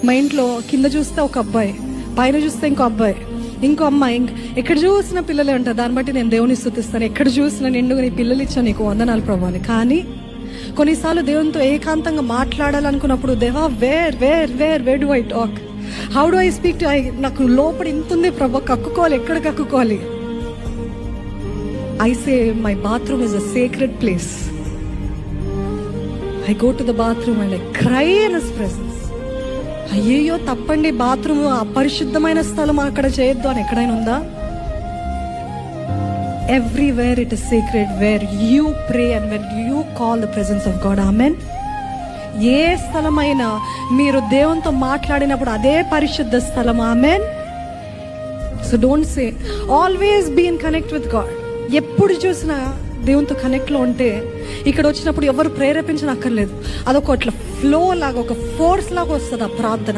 మా ఇంట్లో కింద చూస్తే ఒక అబ్బాయి, పైన చూస్తే ఇంకో అబ్బాయి, ఇంకో అమ్మాయి, ఎక్కడ చూసిన పిల్లలే ఉంటారు. దాన్ని బట్టి నేను దేవుని స్తుతిస్తాను. ఎక్కడ చూసిన నిండుగా నీ పిల్లలు ఇచ్చా, నీకు వందనాలు ప్రభు అని. కానీ కొన్నిసార్లు దేవునితో ఏకాంతంగా మాట్లాడాలనుకున్నప్పుడు, దేవా where where where where do I talk, how do I speak to, నాకు లోపల ఇంతుంది ప్రభు, కక్కుకోవాలి, ఎక్కడ కక్కుకోవాలి. I say my bathroom is a sacred place. I go to the bathroom and I cry in His presence. అయ్యో తప్పండి, bathroom అపరిశుద్ధమైన స్థలం, అక్కడ చేయొద్దు అని ఎక్కడైనా ఉందా? Everywhere it is sacred where you pray and when you call the presence of God. Amen. ఏ స్థలమైనా మీరు దేవునితో మాట్లాడినప్పుడు అదే పరిశుద్ధ స్థలం. Amen. So don't say, always be in connect with God. ఎప్పుడు చూసినా దేవునితో కనెక్ట్లో ఉంటే ఇక్కడ వచ్చినప్పుడు ఎవరు ప్రేరేపించనక్కర్లేదు, అదొక అట్లా ఫ్లో లాగా, ఒక ఫోర్స్ లాగా వస్తుంది ఆ ప్రార్థన.